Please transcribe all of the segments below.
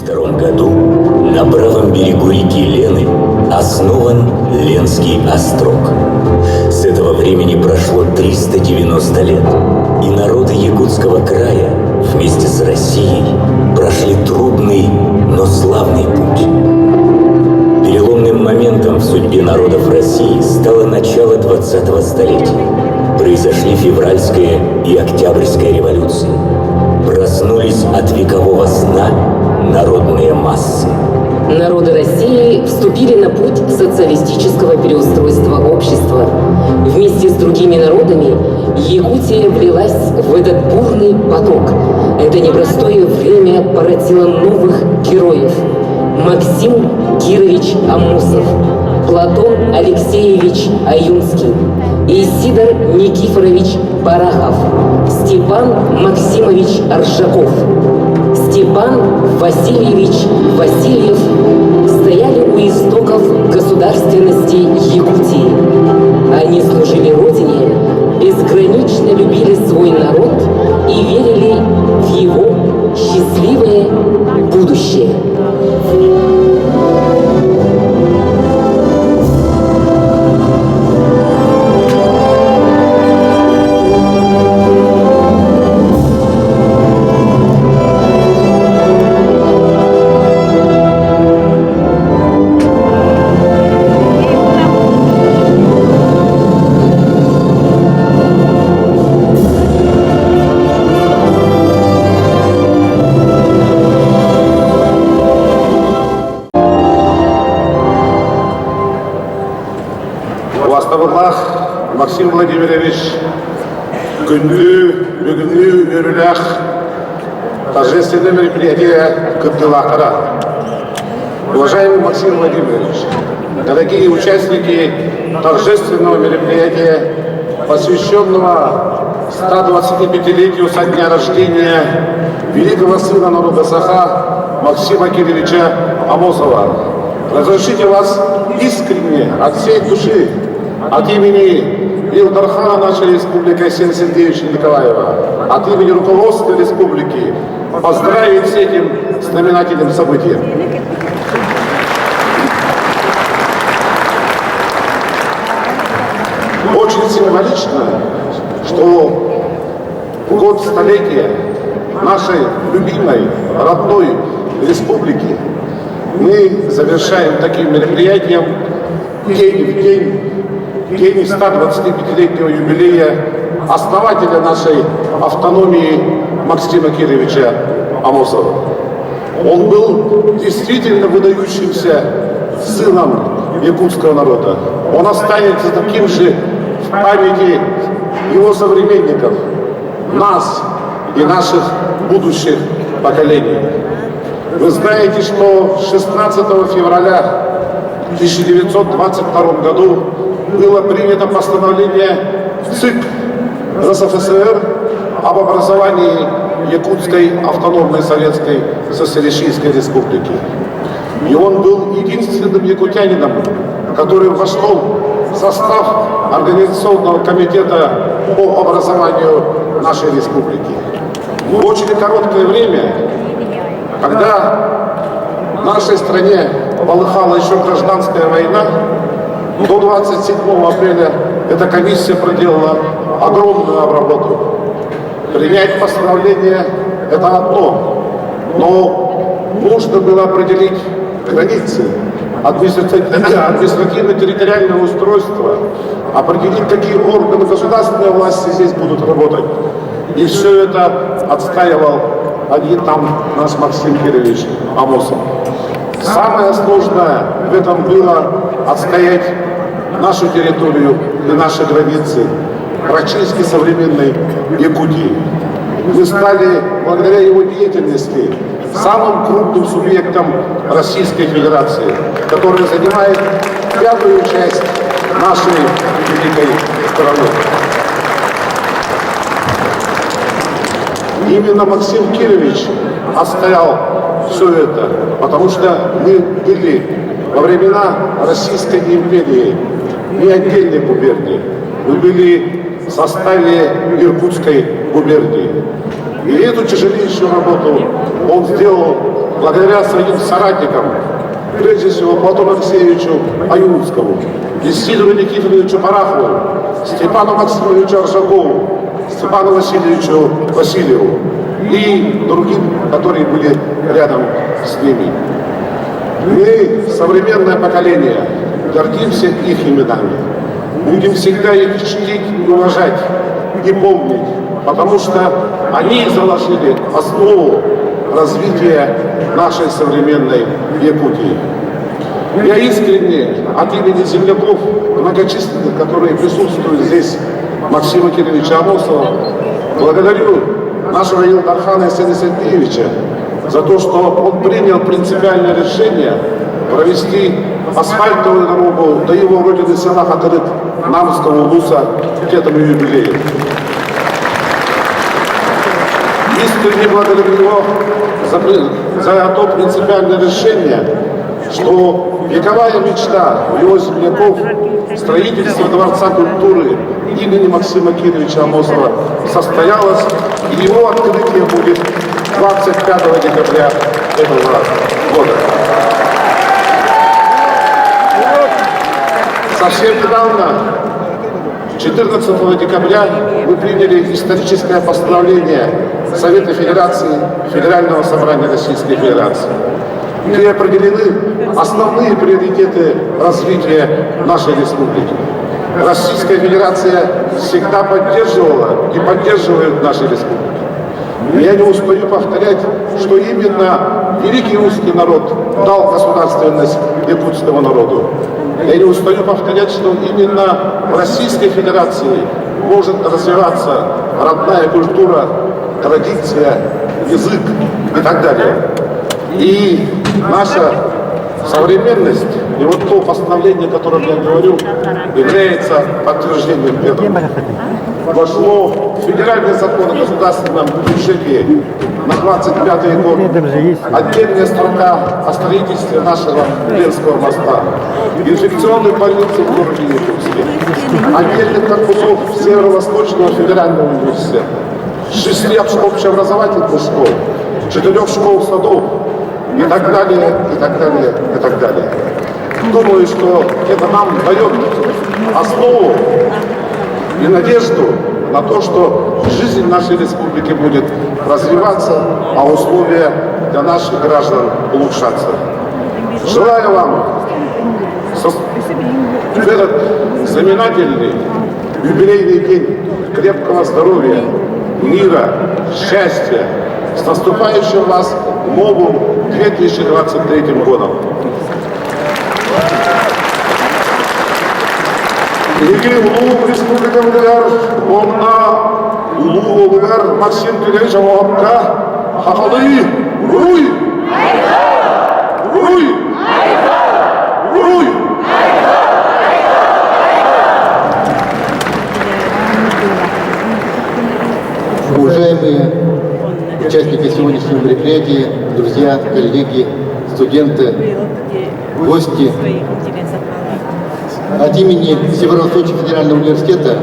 1902 году на правом берегу реки Лены основан Ленский острог. С этого времени прошло 390 лет, и народы Якутского края вместе с Россией прошли трудный, но славный путь. Переломным моментом в судьбе народов России стало начало 20-го столетия. Произошли февральская и октябрьская революции. Проснулись от векового сна народные массы. Народы России вступили на путь социалистического переустройства общества. Вместе с другими народами Якутия влилась в этот бурный поток. Это непростое время породило новых героев. Максим Кирович Амосов, Платон Алексеевич Аюнский, Исидор Никифорович Барахов, Степан Максимович Аршаков, Степан Васильевич Васильев стояли у истоков государственности Якутии. Они служили Родине, безгранично любили свой народ и верили в его счастливое будущее. Максим Владимирович, бүгінгі өріләқ торжественное мероприятие Кабдилахара. Уважаемый Максим Владимирович, дорогие участники торжественного мероприятия, посвященного 125-летию со дня рождения великого сына народа Саха Максима Кировича Амосова, разрешите вас искренне, от всей души, от имени Илдархана нашей республики Асена Сергеевича Николаева, от имени руководства республики поздравить с этим знаменательным событием. Очень символично, что в год столетия нашей любимой, родной республики мы завершаем таким мероприятием день в день 125-летнего юбилея основателя нашей автономии Максима Кировича Амосова. Он был действительно выдающимся сыном якутского народа. Он останется таким же в памяти его современников, нас и наших будущих поколений. Вы знаете, что 16 февраля 1922 году было принято постановление ЦИК РСФСР об образовании Якутской автономной советской социалистической республики. И он был единственным якутянином, который вошел в состав Организационного комитета по образованию нашей республики. В очень короткое время, когда в нашей стране полыхала еще гражданская война, до 27 апреля эта комиссия проделала огромную работу. Принять постановление – это одно, но нужно было определить границы, административно-территориальное устройство, определить, какие органы государственной власти здесь будут работать. И все это отстаивал один там наш Максим Кирович Амосов. Самое сложное в этом было отстоять нашу территорию и наши границы практически современной Якутии. Мы стали, благодаря его деятельности, самым крупным субъектом Российской Федерации, который занимает пятую часть нашей великой страны. Именно Максим Кирович отстоял все это, потому что мы были во времена Российской империи не отдельной губернии, мы были в составе Иркутской губернии. И эту тяжелейшую работу он сделал благодаря своим соратникам, прежде всего Платону Алексеевичу Аюрскому, Исидору Никифоровичу Парахову, Степану Максимовичу Аршакову, Степану Васильевичу Васильеву и другим, которые были рядом с ними. Мы, современное поколение, гордимся их именами. Будем всегда их чтить и уважать, и помнить, потому что они заложили основу развития нашей современной Якутии. Я искренне от имени земляков, многочисленных, которые присутствуют здесь, Максима Кировича Амосова, благодарю нашего Илдархана Исена Сергеевича за то, что он принял принципиальное решение провести асфальтовую дорогу до его родины села Хатырык Намского улуса к этому юбилею. Искренне благодарю его за то принципиальное решение, что вековая мечта его земляков, строительство Дворца культуры имени Максима Кировича Амосова состоялось, и его открытие будет 25 декабря этого года. Совсем недавно, 14 декабря, мы приняли историческое постановление Совета Федерации Федерального собрания Российской Федерации, где определены основные приоритеты развития нашей республики. Российская Федерация всегда поддерживала и поддерживает наши республики. Я не устаю повторять, что именно великий русский народ дал государственность якутскому народу. Я не устаю повторять, что именно в Российской Федерации может развиваться родная культура, традиция, язык и так далее. И наша современность, и вот то постановление, о котором я говорю, является подтверждением этого. Вошло в федеральный закон о государственном бюджете на 25-й год отдельная строка о строительстве нашего Ленского моста, инфекционной больницы в городе Якутске, отдельных корпусов Северо-Восточного федерального университета, 6 общеобразовательных школ, 4 школ-садов и так далее, и так далее, и так далее. Думаю, что это нам дает основу и надежду на то, что жизнь нашей республики будет развиваться, а условия для наших граждан улучшаться. Желаю вам в этот знаменательный юбилейный день крепкого здоровья, мира, счастья. С наступающим вас новым 2023 годом. Егер улуу республика мыгар, онна улуу мыгар Максим Кирович Амосовка хахалы уруй! Уруй! Уруй! Уважаемые участники сегодняшнего мероприятия, друзья, коллеги, студенты, гости, от имени Северо-Восточного федерального университета,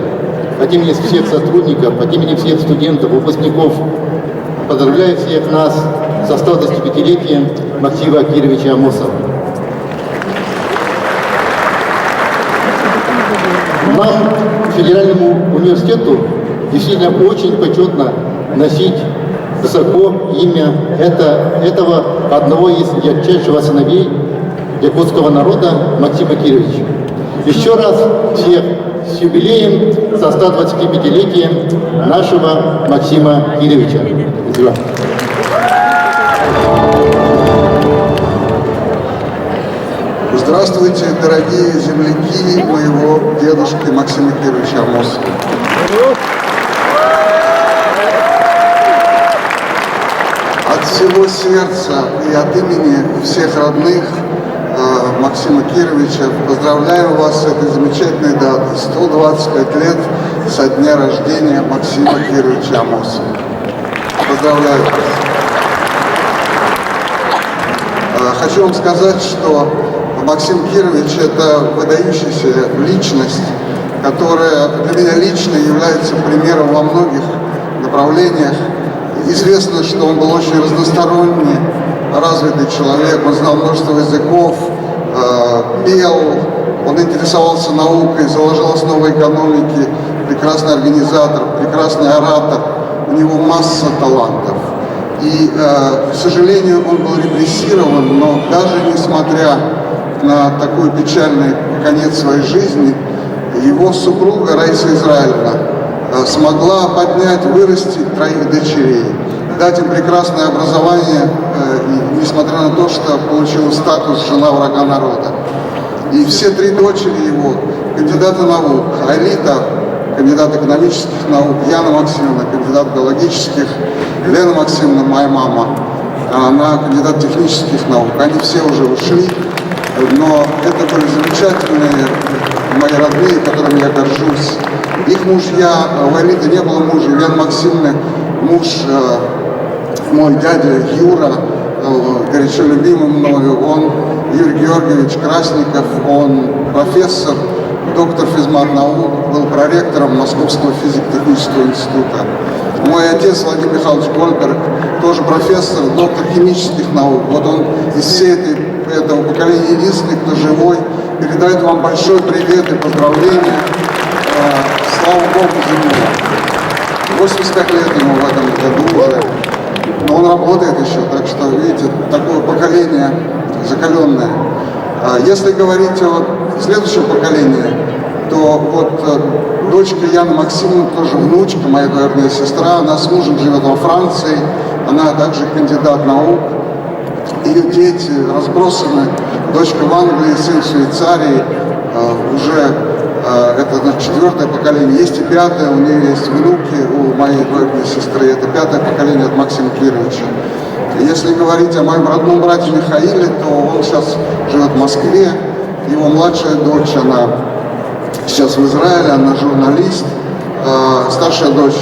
от имени всех сотрудников, от имени всех студентов, выпускников, поздравляю всех нас со 125-летием Максима Кировича Амосова. Нам, Федеральному университету, действительно очень почетно носить высоко имя этого одного из ярчайших сыновей якутского народа Максима Кировича. Еще раз всех с юбилеем, со 125-летием нашего Максима Кировича. Спасибо. Здравствуйте, дорогие земляки моего дедушки Максима Кировича Амосова. От всего сердца и от имени всех родных Максима Кировича поздравляю вас с этой замечательной датой. 125 лет со дня рождения Максима Кировича Амосова. Поздравляю вас. Хочу вам сказать, что Максим Кирович – это выдающаяся личность, которая для меня лично является примером во многих направлениях. Известно, что он был очень разносторонний развитый человек, он знал множество языков, пел, он интересовался наукой, заложил основы экономики, прекрасный организатор, прекрасный оратор, у него масса талантов. И, к сожалению, он был репрессирован, но даже несмотря на такой печальный конец своей жизни, его супруга Раиса Израилевна смогла поднять, вырастить 3 дочерей, дать им прекрасное образование, несмотря на то, что получила статус «жена врага народа». И все 3 дочери его кандидаты наук: Айлита, кандидат экономических наук, Яна Максимовна, кандидат биологических, Лена Максимовна, моя мама, она кандидат технических наук. Они все уже ушли, но это были замечательные мои родные, которыми я горжусь. Их мужья, у Айлиты не было мужа, у Лены Максимовны муж, мой дядя Юра, горячо любимый мною, он Юрий Георгиевич Красников, он профессор, доктор физмат-наук, был проректором Московского физико-технического института. Мой отец Владимир Михайлович Гольберг, тоже профессор, доктор химических наук. Вот он из всей этого поколения единственный, кто живой, передает вам большой привет и поздравления. Слава Богу за него. 85 лет ему в этом году уже. Но он работает еще, так что, видите, такое поколение закаленное. Если говорить о следующем поколении, то вот дочка Яна Максимовна, тоже внучка, моя двоюродная сестра, она с мужем живет во Франции, она также кандидат наук. Ее дети разбросаны, дочка в Англии, сын в Швейцарии, уже это 4-е поколение, есть и 5-е, у нее есть внуки, у моей двоюродной сестры, это 5-е поколение от Максима Кировича. Если говорить о моем родном брате Михаиле, то он сейчас живет в Москве, его младшая дочь, она сейчас в Израиле, она журналист, старшая дочь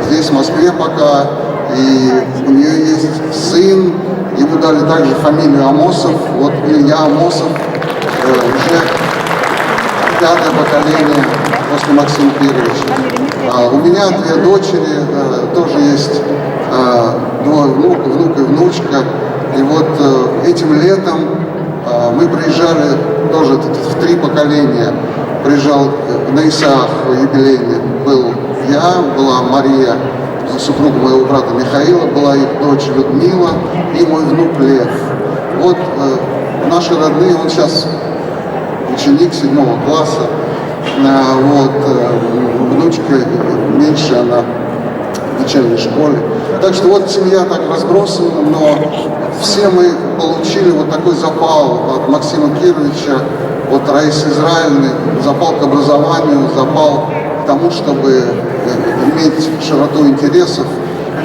здесь, в Москве пока, и у нее есть сын, ему дали также фамилию Амосов, вот Илья Амосов, уже 5-е поколение после Максима Кировича. У меня 2 дочери, тоже есть 2 внука, внук и внучка. И вот этим летом мы приезжали тоже в 3 поколения. Приезжал на Исаах юбилейный, был я, была Мария, супруга моего брата Михаила, была их дочь Людмила и мой внук Лев. Вот наши родные, он сейчас ученик 7 класса, вот, внучка меньше, она в начальной школе. Так что вот семья так разбросана, но все мы получили вот такой запал от Максима Кировича, от Раисы Израилевны, запал к образованию, запал к тому, чтобы иметь широту интересов.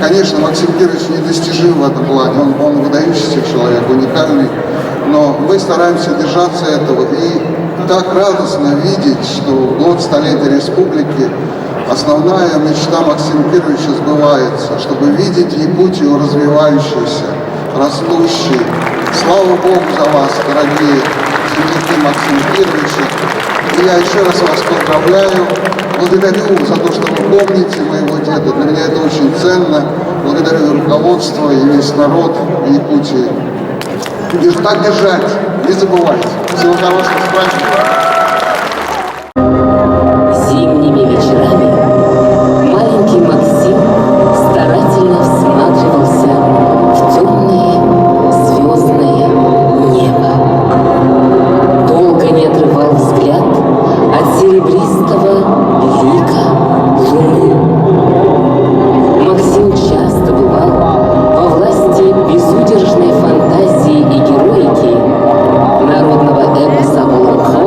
Конечно, Максим Кирович недостижим в этом плане, он выдающийся человек, уникальный, но мы стараемся держаться этого, и так радостно видеть, что в год столетия республики основная мечта Максима Кировича сбывается, чтобы видеть Якутию развивающейся, растущей. Слава Богу за вас, дорогие земляки Максима Кировича. И я еще раз вас поздравляю, благодарю за то, что вы помните моего деда. Для меня это очень ценно. Благодарю и руководство, и весь народ Якутии. Так держать, не забывайте. Всего хорошего, с праздником. Зимними вечерами маленький Максим старательно всматривался в темное звездное небо. Долго не отрывал взгляд от серебристого лика луны. Максим часто бывал во власти безудержной фантазии и героики народного эпоса Олонхо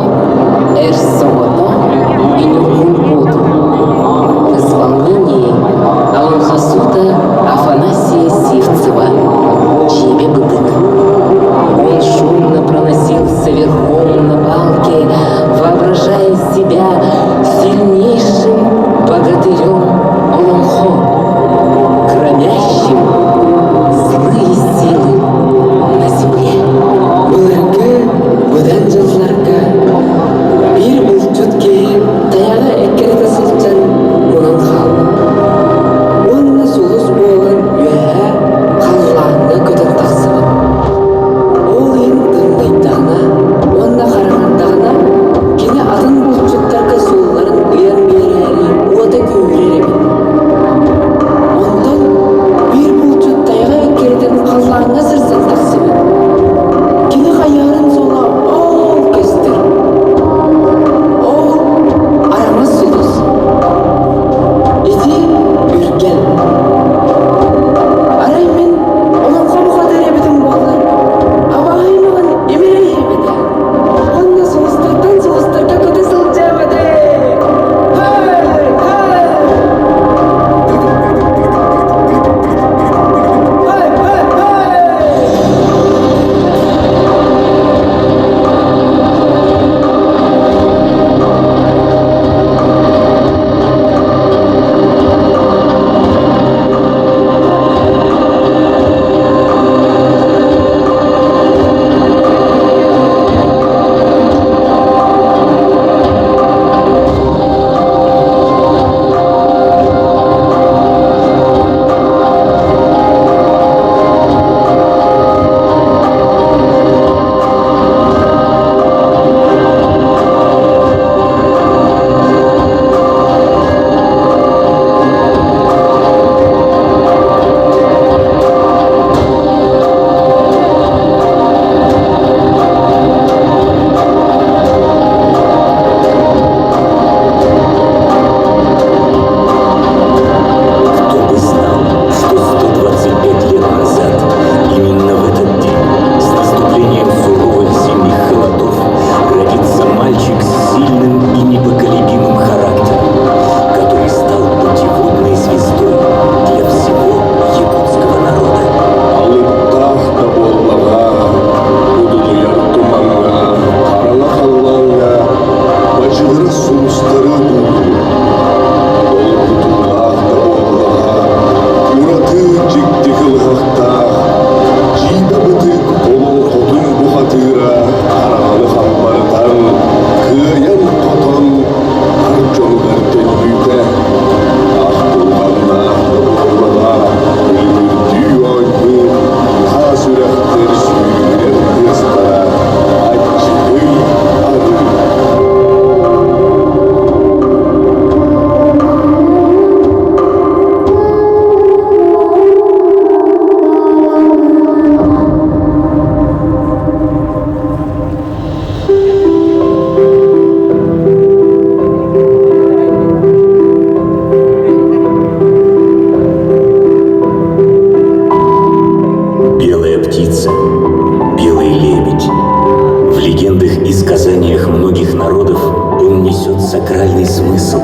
сакральный смысл,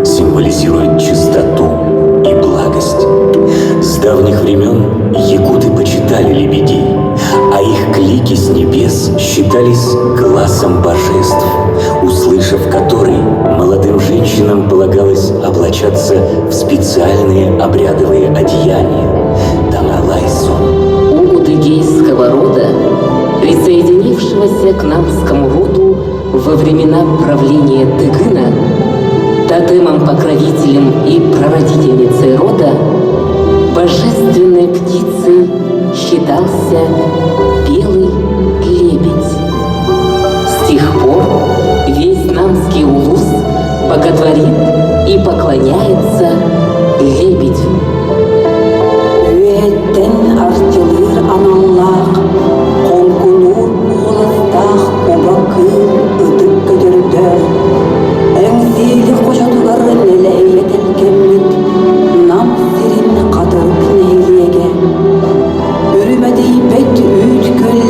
символизирует чистоту и благость. С давних времен якуты почитали лебедей, а их клики с небес считались гласом божеств, услышав который, молодым женщинам полагалось облачаться в специальные обрядовые одеяния – тамалайсон. У удыгейского рода, присоединившегося к намскому роду во времена правления Тыгына, тотемом-покровителем и прародительницей рода, божественной птицей считался белый лебедь. С тех пор весь намский улус боготворит и поклоняется лебедю. Üetten artılır analar, konkulur oğlastağ obakır ıdık gödürdür. Engsili koşadılar neleyet elkemmit, nam sirin kadırıp neyliyege. Ürümedi bet üt göl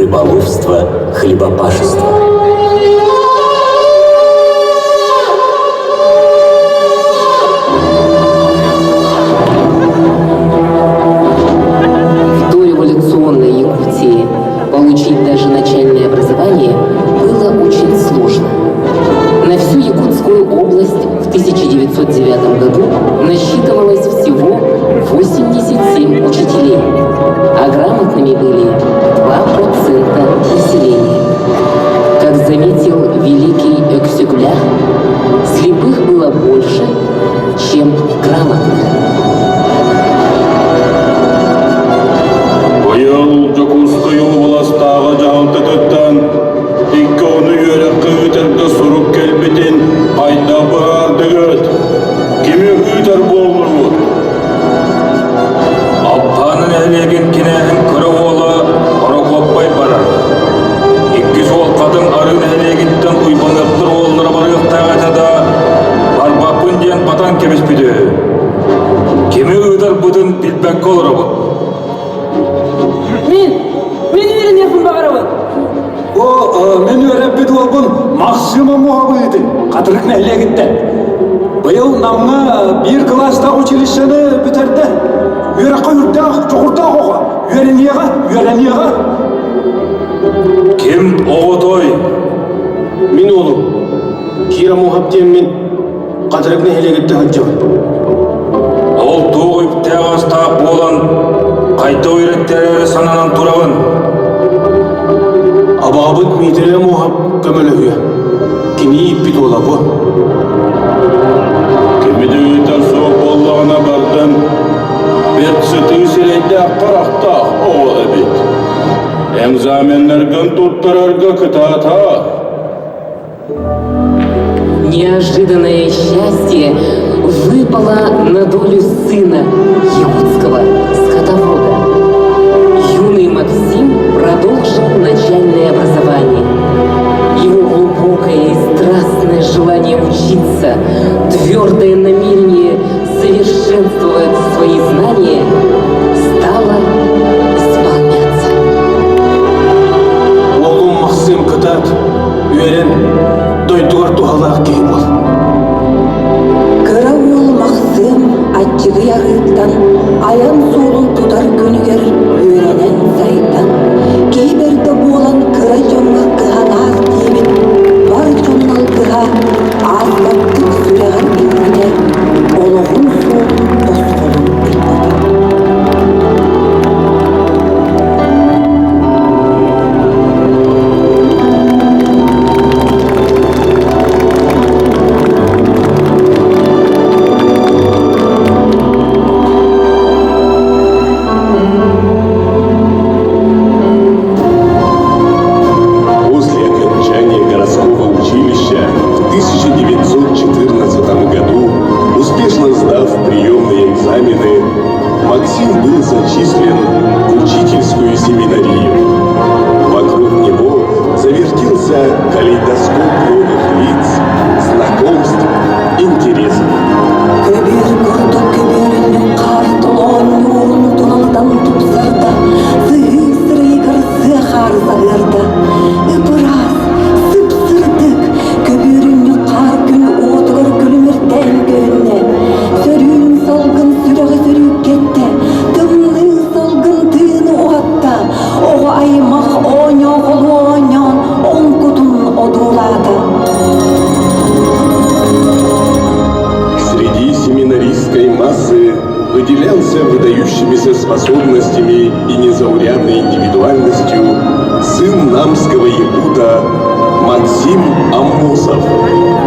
рыболовства, хлебопашества. В дореволюционной Якутии получить даже начальное образование было очень сложно. На всю Якутскую область в 1909 году насчитывалось всего 87 учителей, а грамотными были 2% населения. Как заметил великий Экзюпер, слепых было больше, чем грамотных. Быйыл Якутская областагы жалтытыттан икки оны үйрөккө үтерге сурук келбитин кайда бар дегет. Кими үтер болурбут? Аппанын элеген кинехин көрө ола орокоппай барар. Икки сол кадын арын элегиттен уйпаныптыр олдыра барыктагатада барбаппын диен батан кебеспиди. Кими үтер бутун билбекке олорбут. Мен үйренермін бағарабын. Мен өрәппеді олбын Максима мұғабыйды қатырық нәлегітті. Бұйыл намна бір класста училищені бітерді. Үйраққа үрттіғ, жоғырттақ оға. Үйренеға. Ким оғытой? Мен олым. Кира мұғаптен мен қатырық нәлегітті ғаджабын. Ол тоғып тәғастақ болан қайта үйреттері сананан тұрағын. Абабыт мейдері мұғап көмілі үйе. Кені иппет ола бұ. Кемеді өйтер соқ болағына бардым. Бетсітің селейді қарақтақ оғыл әбет. Экзаменлерген тұттырарға кітата. Неожиданное счастье выпало на долю сына якутского скотовода. Юный Максим продолжил начальное образование. Его глубокое и страстное желание учиться, твердое намерение совершенствовать свои знания стало исполняться. Олым Максим кытат, үйрен, дойдуғар туғалақ кейіп ол. Кыра ол Максим аччығы ярыттан, аян солын тутар көнігер үйренен зайдан. Кейберді болан кыра жонға кыханар дейбет, бар жоннал кыха азлаптық сүрәғар бетіне, олығын солын тосқолын білбеді. После окончания городского училища в 1914 году, успешно сдав приемные экзамены, Максим был зачислен в учительскую семинарию. Вокруг него завертелся калейдоскоп новых лиц, знакомств, интересов. Көбер көрді көберінің қартылон нұрын тұналдан тұпсырды, сый-сырый кірсі қарзағырды. Үпіраз, сып-сырдық, көберінің қар күн отығыр күлімірден көнне. Сөрін салғын сүріғі сүріп кетті, тымның салғын тыны оғатта. Оғы аймақ оня қолу онян, он күтін одулады. Среди семинаристской массы выделялся выдающимися способностями и незаурядной индивидуальностью сын намского якута Максим Аммосов.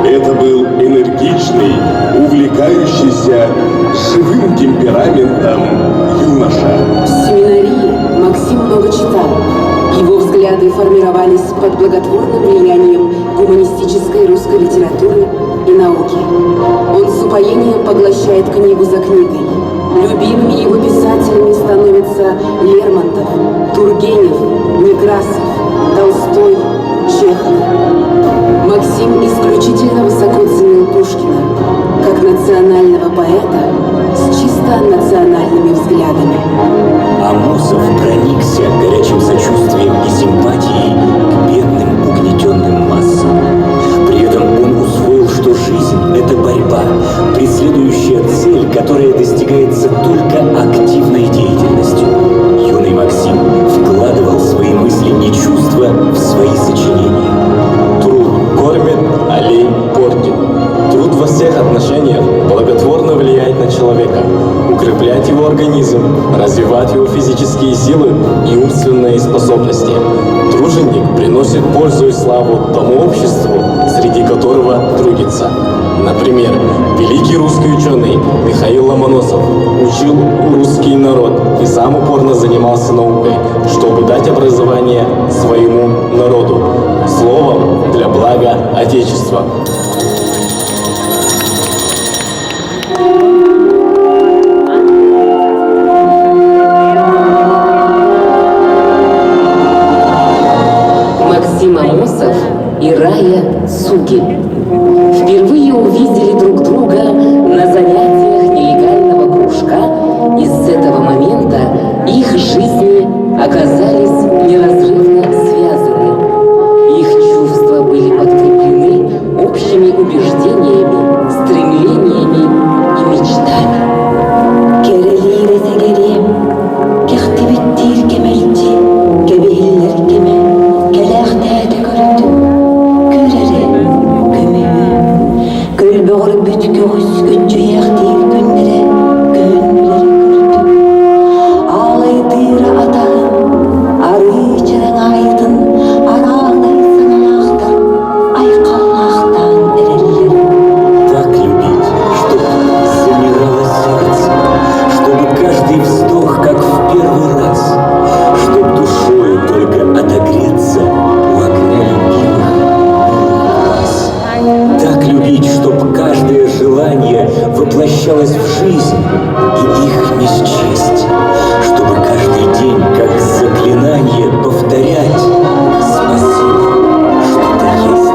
Это был энергичный, увлекающийся, живым темпераментом юноша. В семинарии Максим много читал. Его взгляды формировались под благотворным влиянием гуманистической русской литературы и науки. Он с упоением поглощает книгу за книгой. Любимыми его писателями становятся Лермонтов, Тургенев, Некрасов, Толстой, Чехов. Максим исключительно высоко ценил Пушкина как национального поэта с чисто национальными взглядами. Аммосов проникся горячим сочувствием и симпатией к бедным угнетенным массам. При этом он усвоил, что жизнь – это борьба, преследующая цель, которая достигается только активной деятельностью. Юный Максим вкладывал свои мысли и чувства в свои сочинения. Труд кормит, олень портит. Труд во всех отношениях благотворно влияет на человека, укреплять его организм, развивать его физические силы и умственные способности. Труженик приносит пользу и славу тому обществу, среди которого трудится. Например, великий русский ученый Михаил Ломоносов учил русский народ и сам упорно занимался наукой, чтобы дать образование своему народу, словом для блага Отечества. Максим Амосов и Рая Цугель впервые увидели друг друга на занятиях нелегального кружка, и с этого момента их жизни оказались неразрывно связаны. Их чувства были подкреплены общими убеждениями, стремлениями и мечтами. Керелире сегерем, кехти биттир кемелти, кебейлер кеме, келехтәді көрді, көрері, көмеме, көл боғыр бүт көғіс көтчі яқтир күндері, күндері көрді. Алайдыра атағын, ары чырың айтын, араңдай сыңалақтыр, айқалақтан әрелер. Так любить, чтоб замирало сердце, чтобы каждый вздох, как в первый раз, чтоб душою только отогреться у огня любимых глаз. Так любить, чтоб каждое желание воплощалось в жизнь и их не счесть, чтобы каждый день, как заклинание, повторять «Спасибо, что ты есть».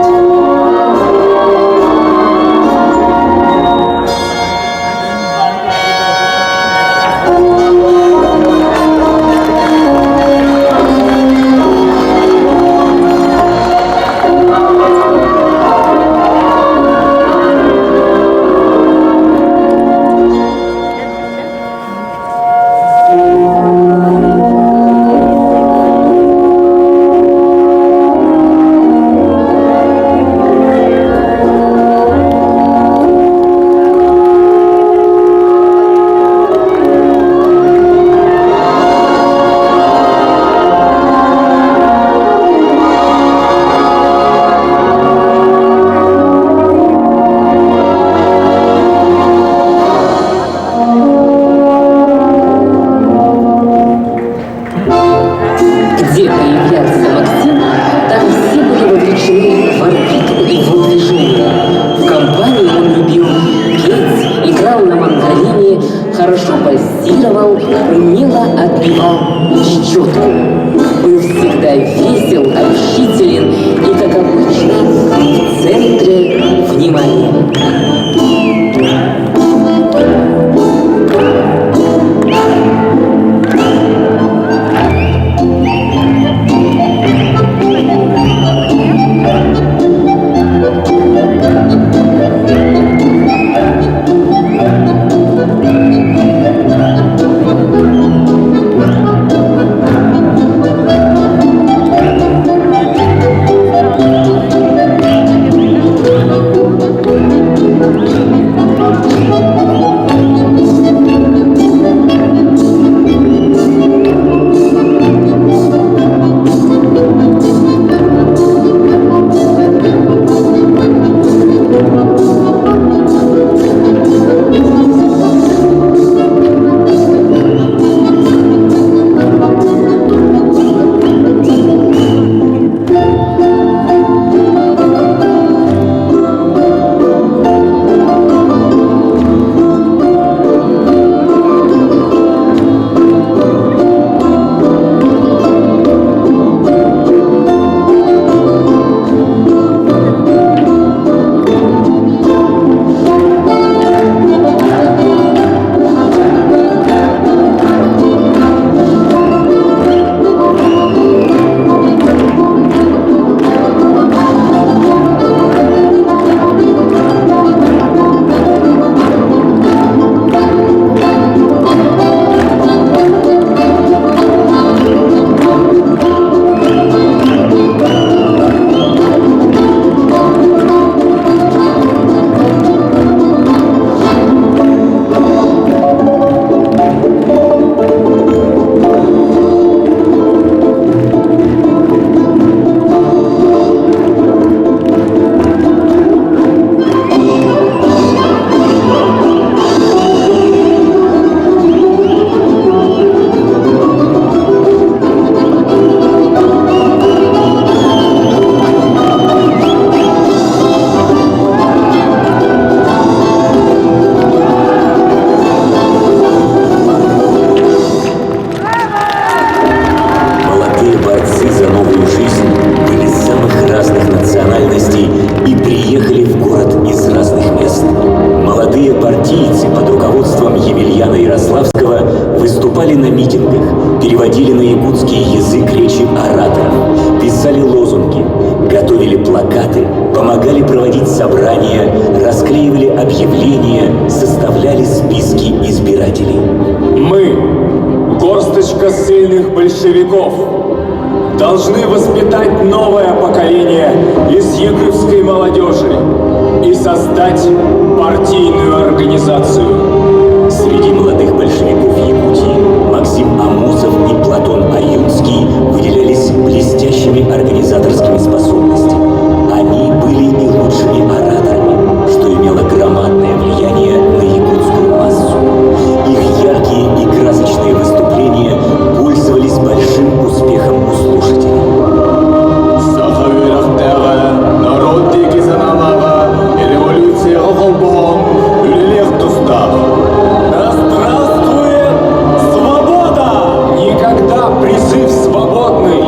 Где появлялся Максим, там все были вовлечены в орбиту его движения. В компании он любил петь, играл на мандолине, хорошо позировал, умело отбивал щетку. Был всегда весел, общителен и, как обычно, в центре внимания. выступали на митингах, переводили на якутский язык речи ораторов, писали лозунги, готовили плакаты, помогали проводить собрания, расклеивали объявления, составляли списки избирателей. Мы, горсточка сильных большевиков, должны воспитать новое поколение из якутской молодежи и создать партийную организацию. Среди молодых большевиков Якутии Максим Амосов и Платон Аюнский выделялись блестящими организаторскими способностями. Они были и лучшими ораторами, что имело громадное влияние на якутскую массу. Их яркие и красочные выступления пользовались большим успехом у слушателей. Никогда призыв свободный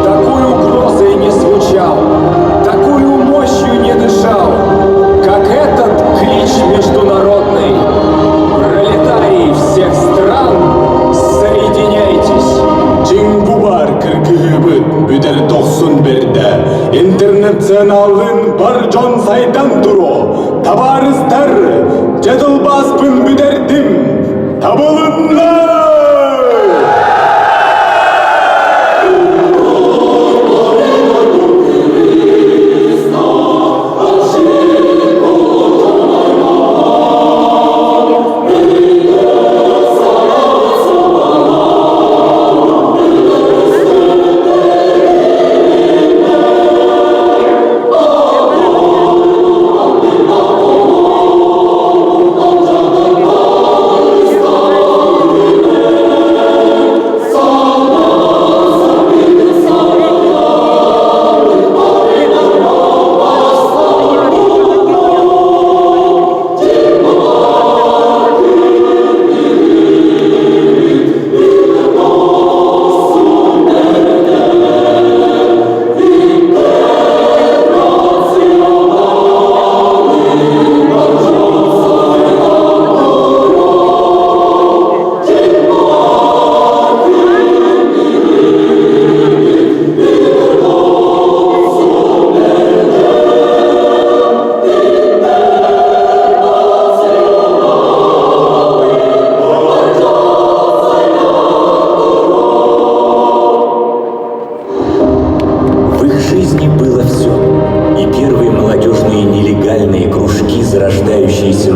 такой угрозой не звучал, такую мощью не дышал, как этот клич международный. Пролетарии всех стран, соединяйтесь. Чингубар кыргыбыт бүтер токсун берде интернационалын бар жон сайдан туро табарыздар жадылбаспын бүтердим табылындар.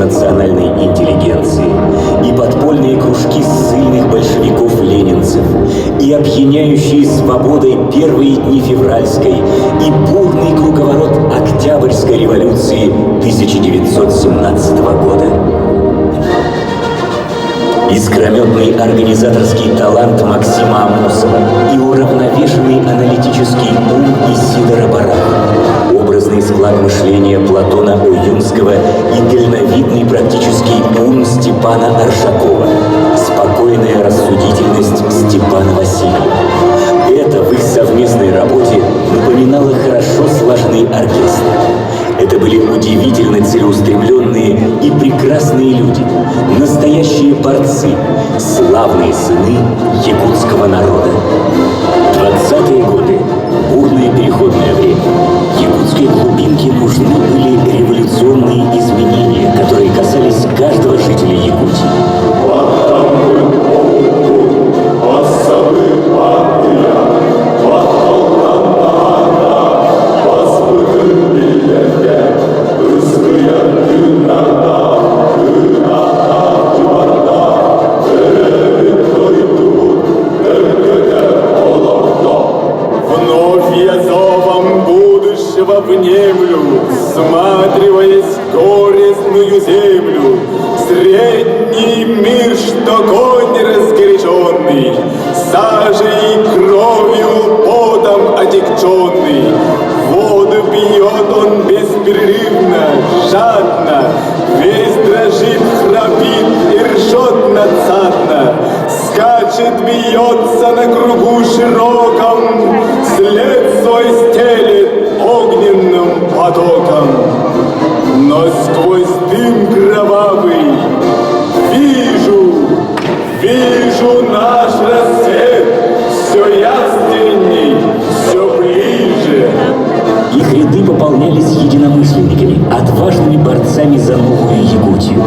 национальной интеллигенции, и подпольные кружки ссыльных большевиков-ленинцев, и опьяняющие свободой первые дни февральской, и бурный круговорот Октябрьской революции 1917 года. Искрометный организаторский талант Максима Амосова и уравновешенный аналитический ум Исидора Бараха, образный склад мышления Платона Аюнского и дальновидный практический ум Степана Аршакова, спокойная рассудительность Степана Васильева. Это в их совместной работе напоминало хорошо слаженный оркестр. Это были удивительно целеустремленные и прекрасные люди, настоящие борцы, славные сыны якутского народа. 20-е годы, бурное переходное время. Якутской глубинке нужны были революционные изменения, которые касались каждого жителя Якутии. Внемлю, всматриваясь в горестную землю, средний мир, что конь разгоряченный, сажей и кровью потом отягченный, воду пьет он беспрерывно, жадно, весь дрожит, храпит и ржет надсадно, скачет, бьется на кругу широком, след свой стелет огненным потоком, но сквозь дым кровавый вижу Вижу наш рассвет все явственней, все ближе. Их ряды пополнялись единомышленниками, отважными борцами за новую Якутию.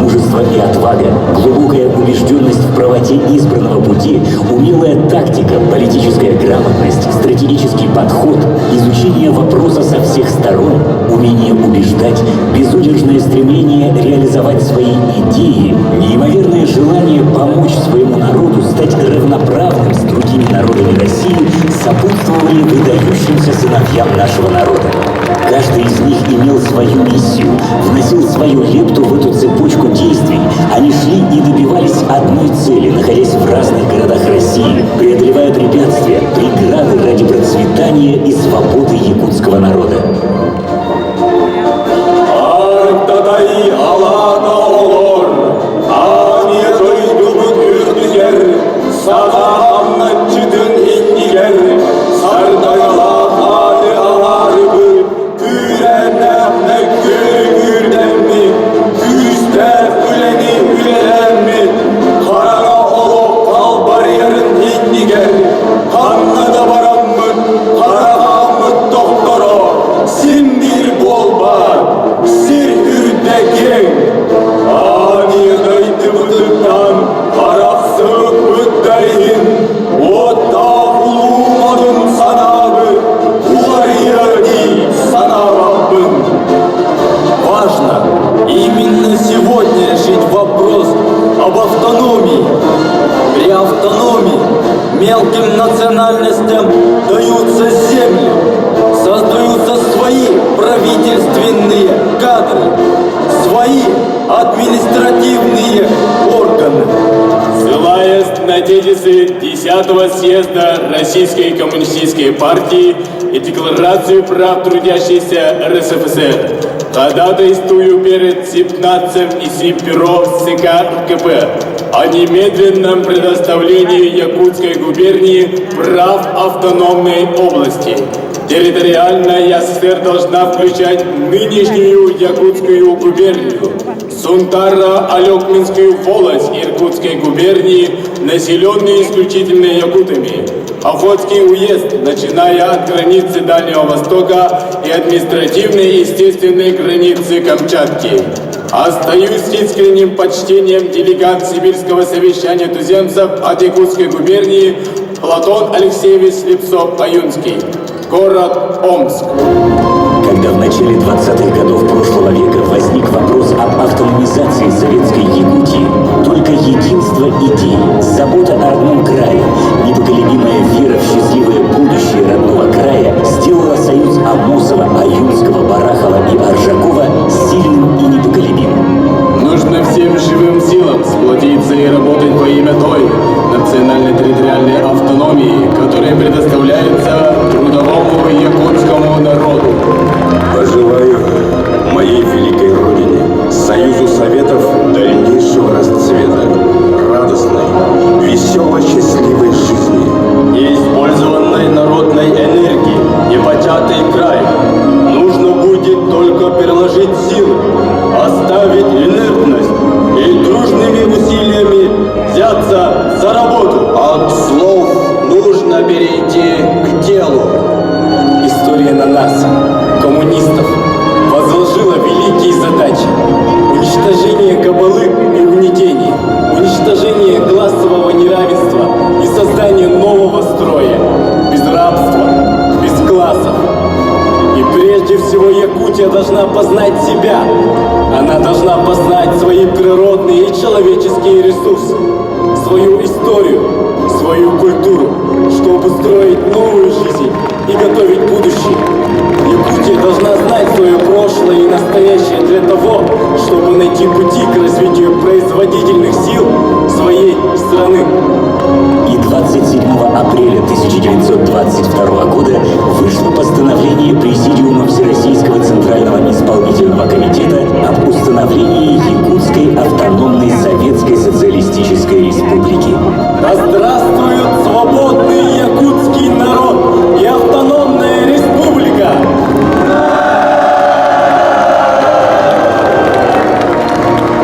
Мужество и отвага, глубокая убежденность в правоте избранного пути, умелая тактика, политическая грамотность, стратегический подход, изучение вопроса со всех сторон, умение убеждать, безудержное стремление реализовать свои идеи, неимоверное желание помочь своему народу стать равноправным с другими народами России сопутствовали выдающимся сыновьям нашего народа. Каждый из них имел свою миссию, вносил свою лепту в эту цепочку действий. Они шли и добивались одной цели, находясь в разных городах России, преодолевая препятствия, преграды ради процветания и свободы якутского народа. Мелким национальностям даются земли, создаются свои правительственные кадры, свои административные органы. Ссылаясь на тезисы 10-го съезда Российской коммунистической партии и Декларацию прав трудящихся РСФСР, ходатайствую перед Сибнацем и Сиббюро ЦК РКП о немедленном предоставлении Якутской губернии прав автономной области. Территориальная ССР должна включать нынешнюю Якутскую губернию, Сунтаро-Алекминскую волость Иркутской губернии, населенные исключительно якутами, Охотский уезд, начиная от границы Дальнего Востока и административной и естественной границы Камчатки. Остаюсь с искренним почтением делегат Сибирского совещания туземцев от Якутской губернии Платон Алексеевич Слепцов-Аюнский. Город Омск. Когда в начале 20-х годов прошлого века возник вопрос об автономизации советской Якутии, только единство идей, забота о родном крае, непоколебимая вера в счастливое будущее родного края сделала союз Амосова, Аюнского, Барахова и Аржакова сильным и непоколебимым. Нужно всем живым силам сплотиться и работать во имя той национально-территориальной автономии, которая предоставляется трудовому якутскому народу. Пожелаю моей великой родине, Союзу Советов, дальнейшего расцвета, радостной, веселой, счастливой жизни. Неиспользованной народной энергии, непочатый край. Нужно будет только приложить силы, оставить инертность и дружными усилиями взяться за работу. От слов нужно перейти к делу. История на нас, коммунистов, возложила великие задачи. Уничтожение кабалы и угнетений, уничтожение классового неравенства и создание нового строя, без рабства, без классов. И прежде всего Якутия должна познать себя. Она должна познать свои природные и человеческие ресурсы, свою историю, свою культуру, чтобы строить новую жизнь и готовить будущее. Якутия должна знать свое прошлое и настоящее для того, чтобы найти пути к развитию производительных сил своей страны. И 27 апреля 1922 года вышло постановление Президиума Всероссийского Центрального исполнительного комитета об установлении Якутской автономной Советской Социалистической Республики. Да здравствует свободный якутский народ и автономная республика!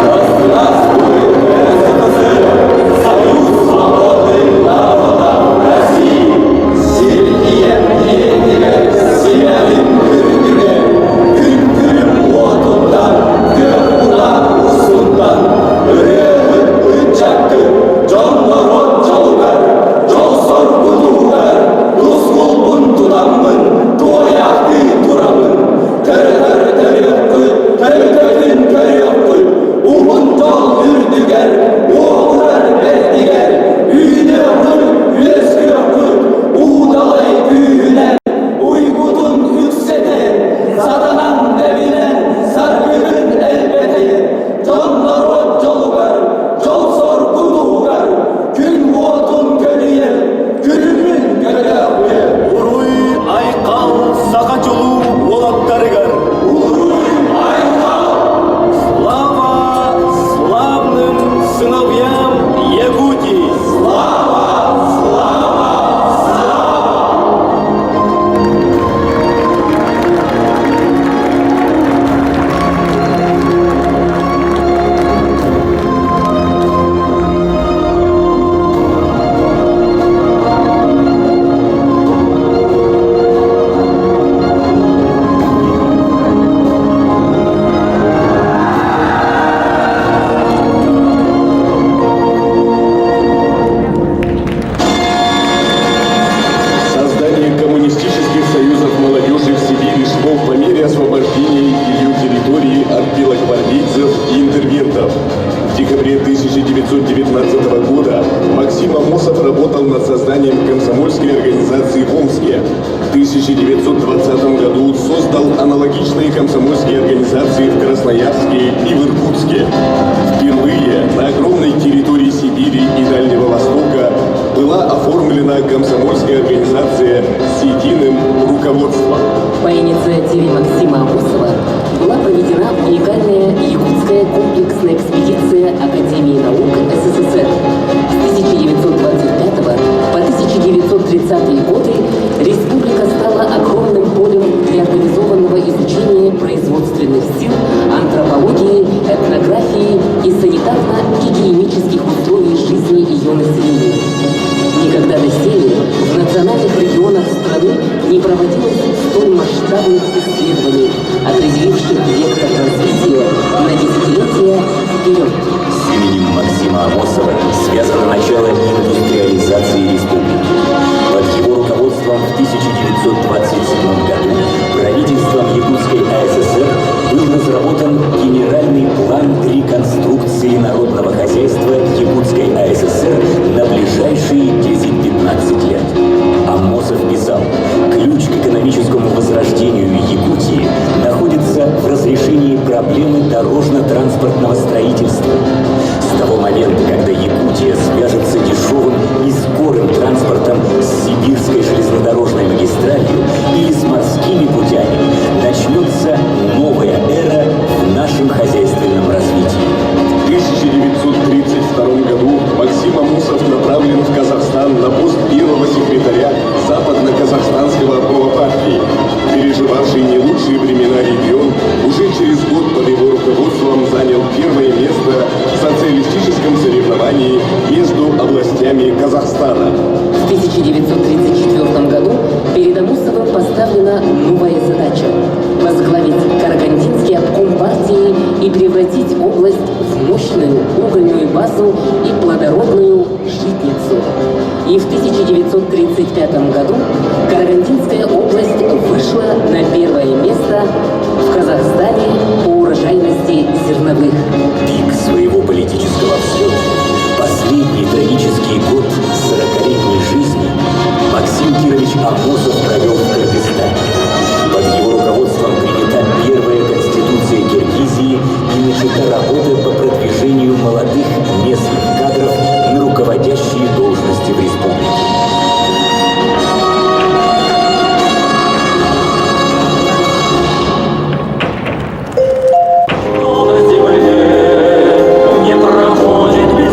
Да здравствует СССР, Максим Амосов работал над созданием комсомольской организации в Омске. В 1920 году создал аналогичные комсомольские организации в Красноярске и в Иркутске. Впервые на огромной территории Сибири и Дальнего Востока была оформлена комсомольская организация с единым руководством. По инициативе Максима Амосова была проведена уникальная якутская комплексная экспедиция Академии наук СССР. С 1925 по 1930 годы республика стала огромным полем для организованного изучения производственных сил, антропологии, этнографии и санитарно-гигиенических условий жизни ее населения. Никогда доселе в национальных регионах страны не проводилось столь масштабных исследований, отрезвивших вектор развития на десятилетия вперед. С именем Максима Амосова связано начало индустриализации республики. Под его руководством в 1927 году правительством Якутской АССР был разработан генеральный план реконструкции народного хозяйства Якутской АССР на ближайшие 10-15 лет. Амосов писал: ключ к экономическому возрождению Якутии находится в разрешении проблемы дорожно-транспортного строительства. С того момента, когда Якутия свяжется дешевым и скорым транспортом с сибирской железнодорожной магистралью или с морскими путями, начнется новая эра в нашем хозяйственном развитии. В 1932 году Максим Амосов направлен в Казахстан на пост первого секретаря Западно-Казахстанского обкома партии. Переживавший не лучшие времена регион уже через год под его руководством занял первое место в социалистическом соревновании между областями Казахстана. В 1934 году перед Амосовым поставлена новая задача – возглавить Карагандинский обком партии и превратить область в мощную угольную базу и плодородную житницу. И в 1935 году Карагандинская область вышла на первое место в Казахстане по урожайности зерновых. Пик своего политического взлета, последний трагический год 40-летней жизни Максим Кирович Амосов провел в Кыргызстане. Под его руководством принята первая конституция Киргизии и начата работа по продвижению молодых местных кадров на руководящие должности в республике. Не проходит без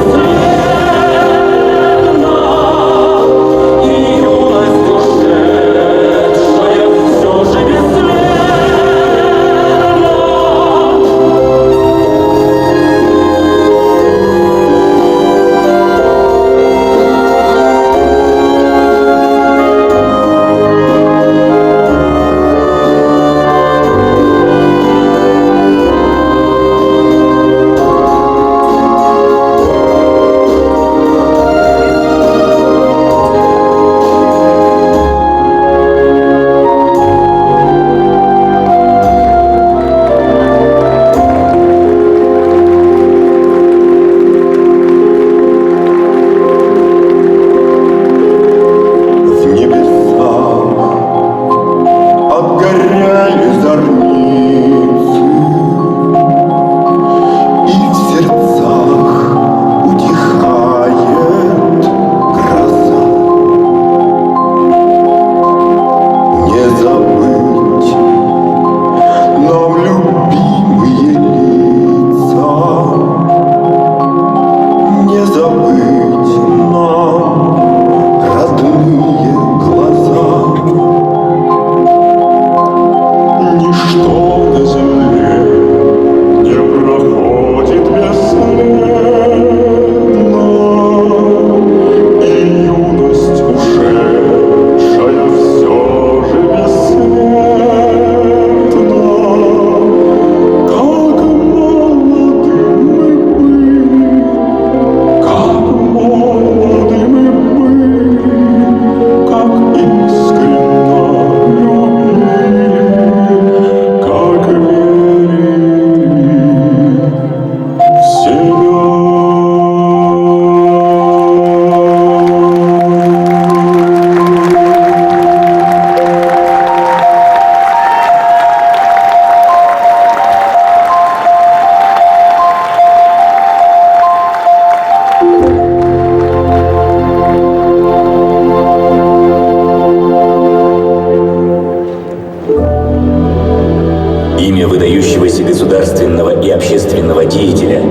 выдающегося государственного и общественного деятеля,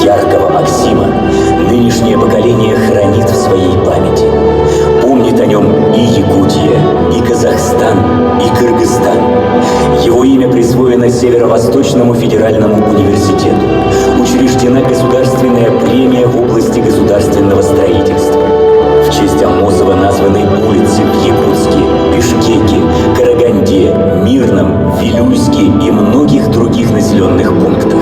яркого Максима, нынешнее поколение хранит в своей памяти. Помнит о нем и Якутия, и Казахстан, и Кыргызстан. Его имя присвоено Северо-Восточному федеральному университету. Учреждена государственная премия в области государственного строительства. В честь Амосова названы улицы в Якутске, Бишкеке, Караганде, Мирном, Вилюйске и многих других населенных пунктах.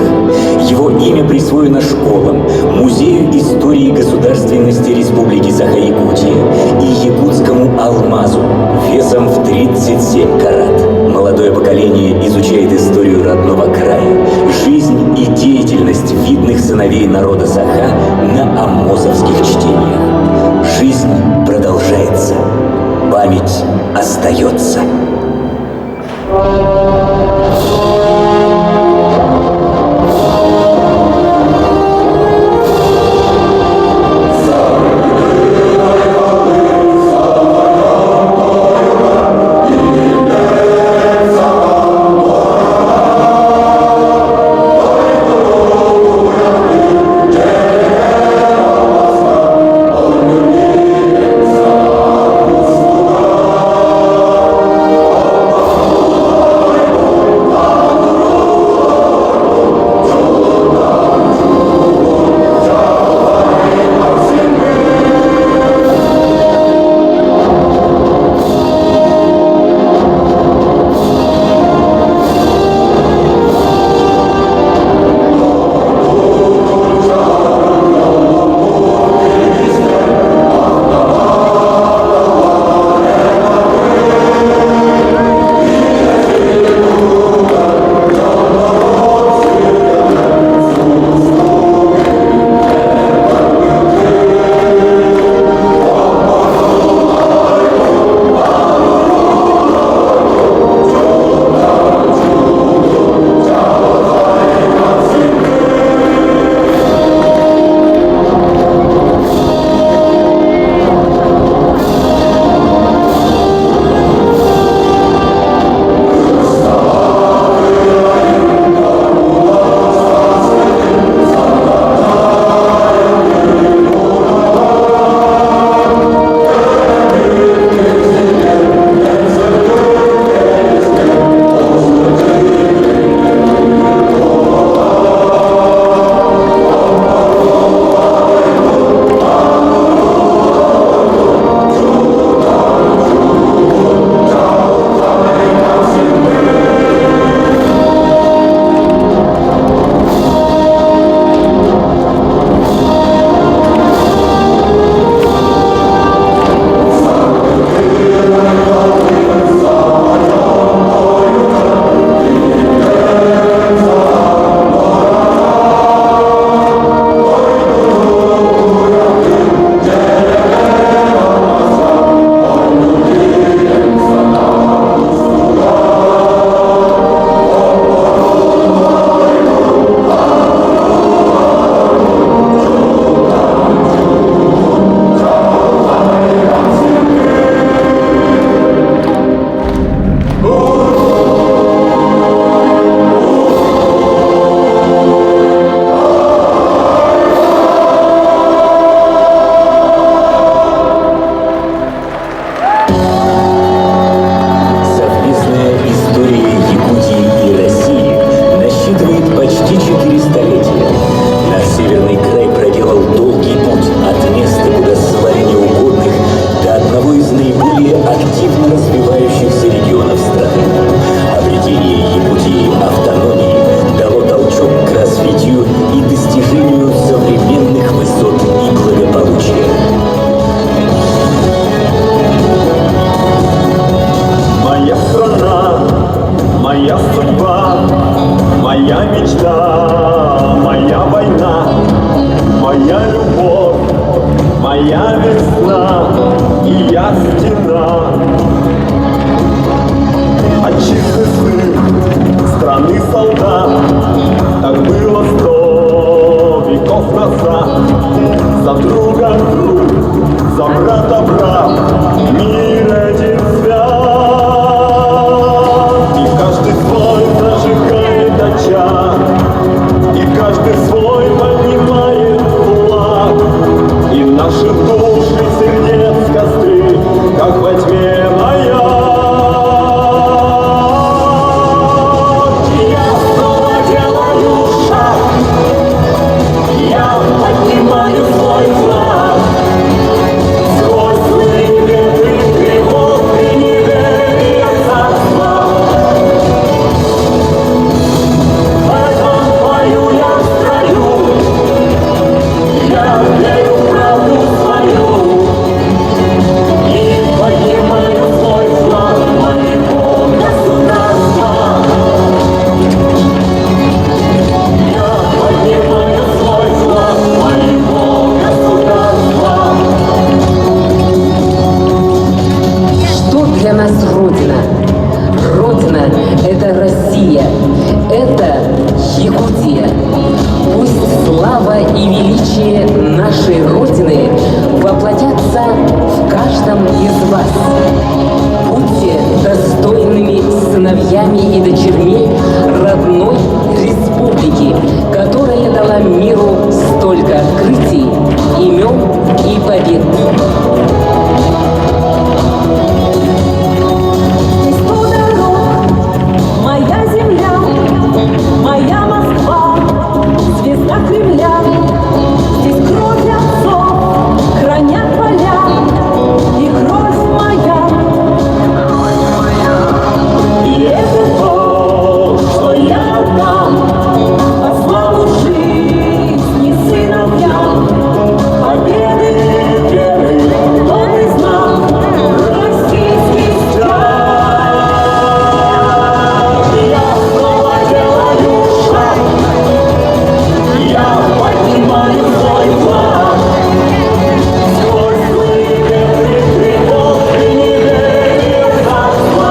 Его имя присвоено школам, Музею истории государственности Республики Саха-Якутия и Якутскому алмазу весом в 37 карат. Молодое поколение изучает историю родного края, жизнь и деятельность видных сыновей народа Саха на амосовских чтениях. Жизнь продолжается, память остается. Свят, и каждый свой зажигает очаг. сыновьями и дочерьми родной республики, которая дала миру столько открытий, имен и побед. Моя земля, моя Москва, звезда Кремля. Здесь кровь отцов хранят поля, и кровь моя. И это то, что я отдам, по славу жизни сыновьям. Победы веры, новый знак, российский стяг. Я снова делаю шаг, я поднимаю свой флаг. Сквозь злые ветры, тревог и неверия царства.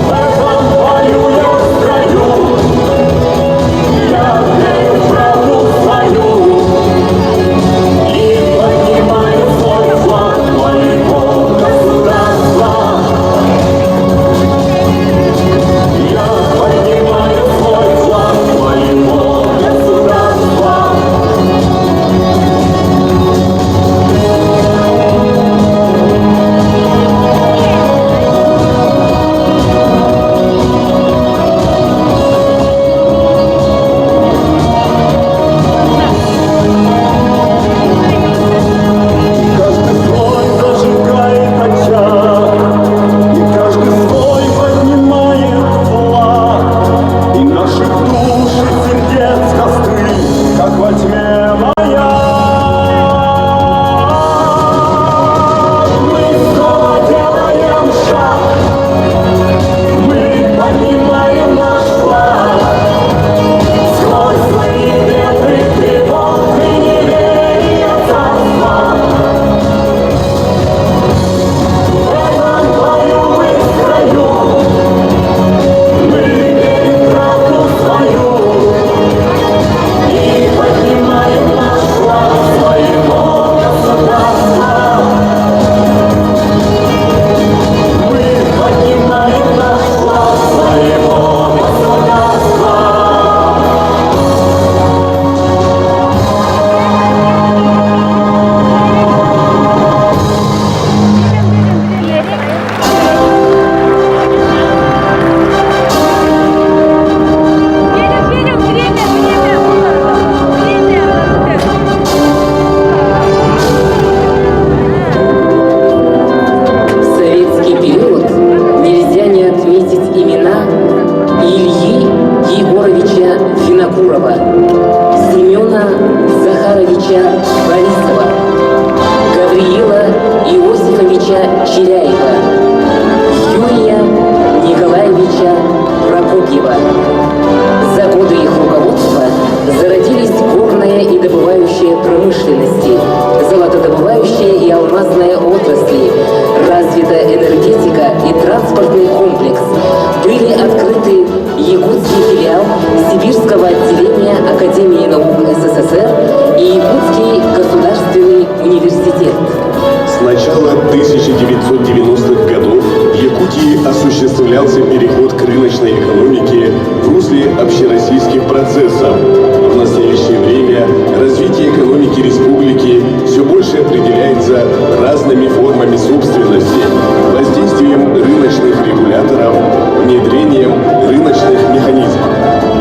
В этом бою я строю, я верю в правду свою и поднимаю свой флаг моего государства. Я поднимаю свой флаг моего государства. Каждый свой зажигает очаг, и каждый свой поднимает флаг, и наших душ и сердец костры, как во тьме маяк. Мы снова делаем шаг, мы поднимаем наш флаг. Сквозь злые ветры, тревог и неверия царства. В этом бою мы в строю, мы верим в правду свою и поднимаем наш флаг своего государства. Мы поднимаем наш флаг своего государства. В советский период нельзя не отметить имена Ильи Егоровича Винокурова, Семена Захаровича Борисова, Гавриила Иосифовича Черяева, Юрия Николаевича Прокопьева. За годы их руководства зародились горная и добывающая промышленности, золотодобывающая и алмазная отрасли, развита энергетика и транспортный комплекс. Были открыты якутский филиал Сибирского отделения Академии наук СССР и Якутский государственный университет. С начала 1990-х годов в Якутии осуществлялся переход к рыночной экономике в русле общероссийских процессов. В настоящее время развитие экономики республики все больше определяется разными формами собственности, воздействием рыночных регуляторов, внедрением рыночных механизмов.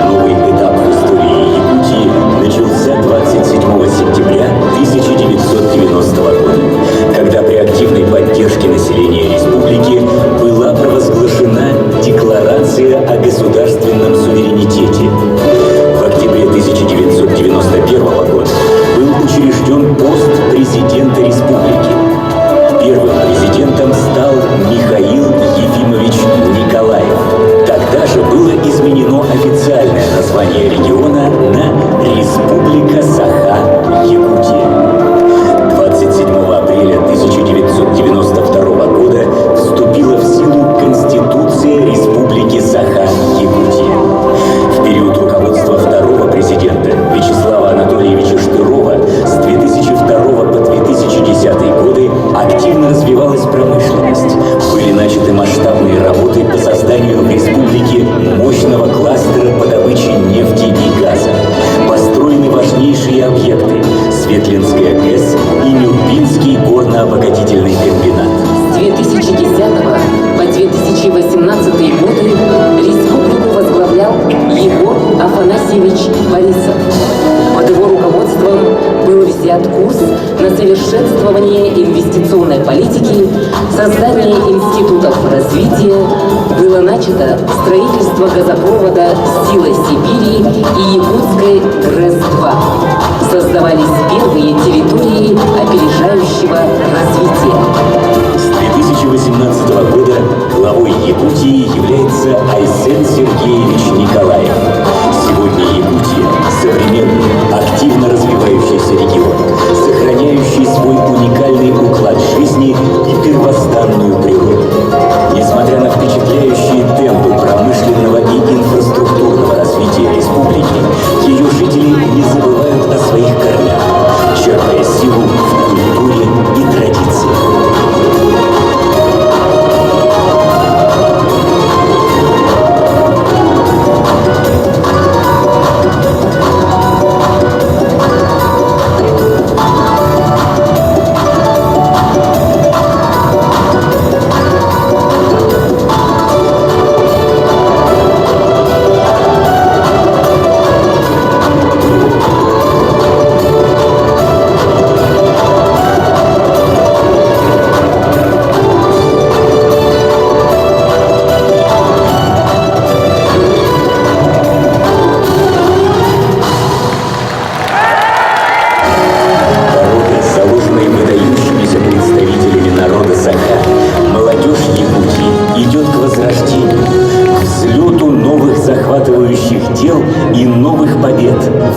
Новый этап в истории Якутии начался 27 сентября 1990 года, когда при активной поддержке населения республики была провозглашена Декларация о государственном суверенитете. В октябре 1991 года был учрежден пост президента республики. Первым президентом стал Светлинская ГЭС и Нюрбинский горно-обогатительный комбинат. С 2010 по 2018 годы республику возглавлял Егор Афанасьевич Борисов. Под его руководством был взят курс на совершенствование инвестиционной политики, создание институтов развития, было начато строительство газопровода «Сила Сибири» и якутской ГРЭС-2. Создавались первые территории опережающего развития. С 2018 года главой Якутии является Айсен Сергеевич Николаев. Сегодня Якутия – современный, активно развивающийся регион, сохраняющий свой уникальный уклад жизни и первозданную природу. Несмотря на впечатляющие темпы промышленного и инфраструктурного развития республики, ее жители не забывают о своих корнях, черпая силу в культуре и традициях.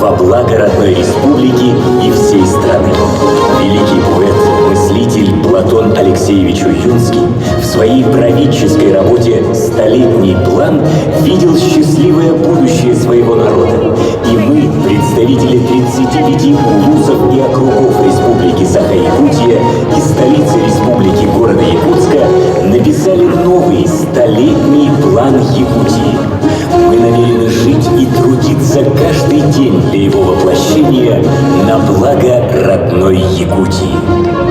Во благо родной республики и всей страны. Великий поэт, мыслитель Платон Алексеевич Уюнский в своей правительской работе «Столетний план» видел счастливое будущее своего народа. И мы, представители 35 улусов и округов Республики Саха-Якутия и столицы Республики города Якутска, написали новый столетний план Якутии. Мы намерены жить и трудиться каждый день для его воплощения на благо родной Якутии.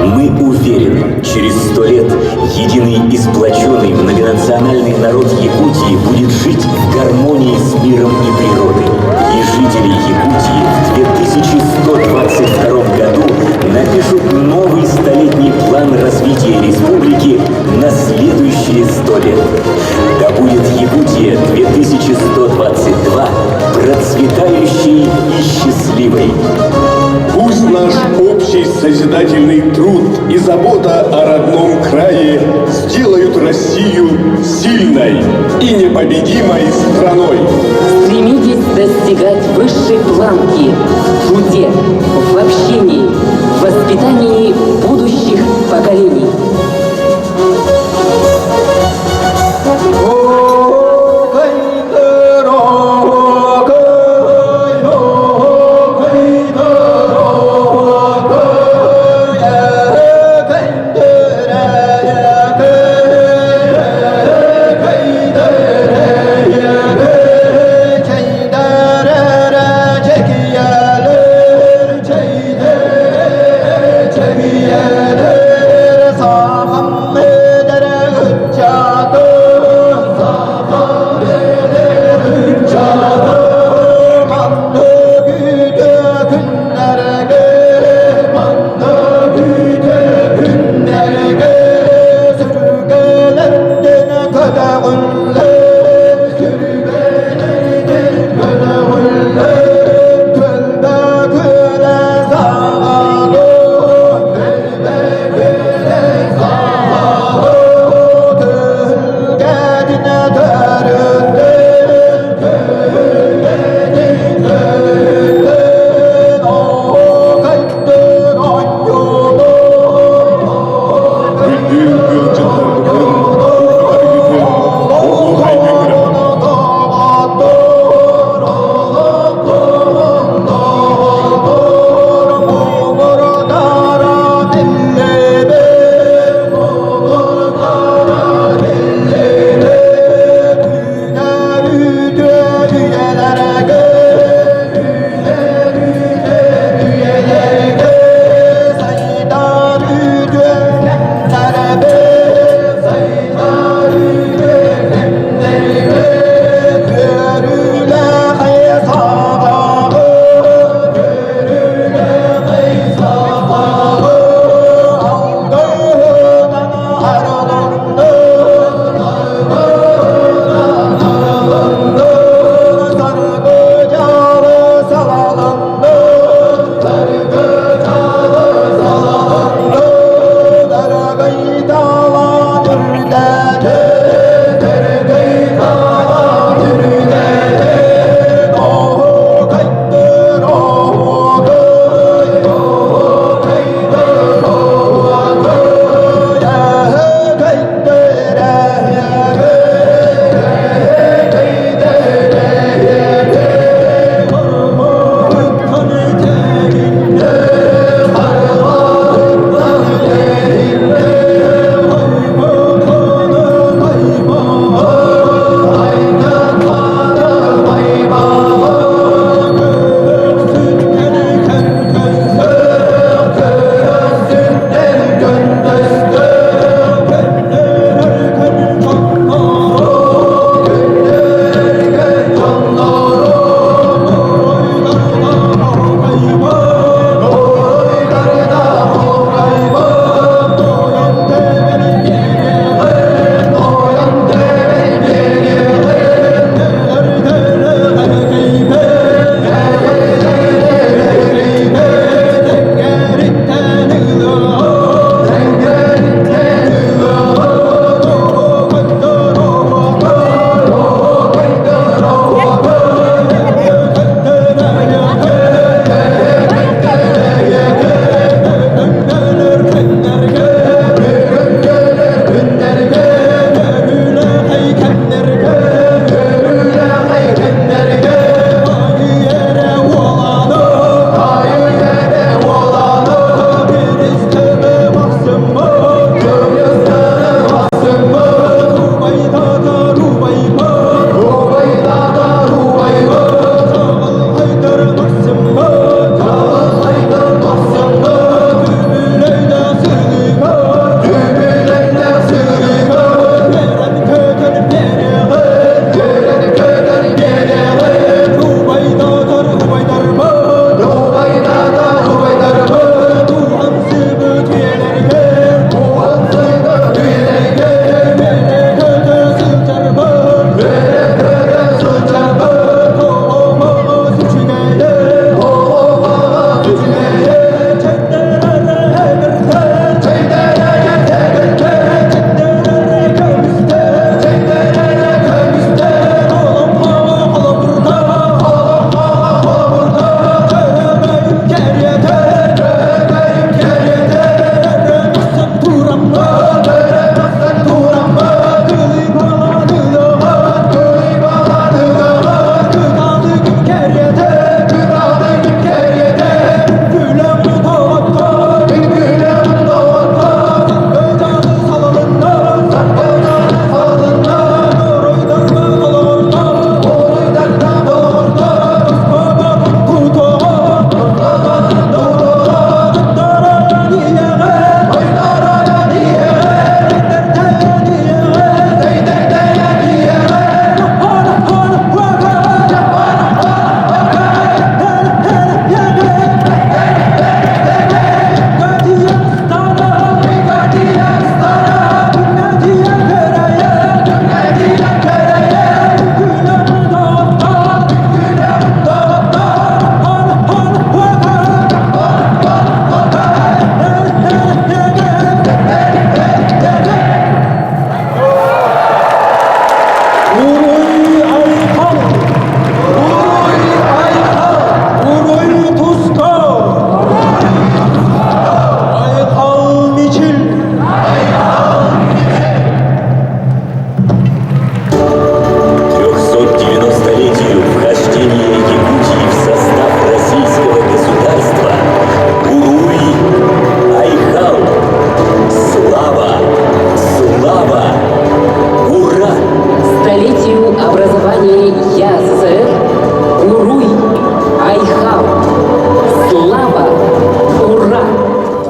Мы уверены, через 100 лет единый и сплоченный многонациональный народ Якутии будет жить в гармонии с миром и природой. И жители Якутии в 2122 году напишут новый столетний план развития республики на следующие 100 лет. Да будет Якутия 2122 процветающей и счастливой. Пусть наш общий созидательный труд и забота о родном крае сделают Россию сильной и непобедимой страной. Стремитесь достигать высшей планки в труде, в общении, в воспитании будущих поколений. Hey! образование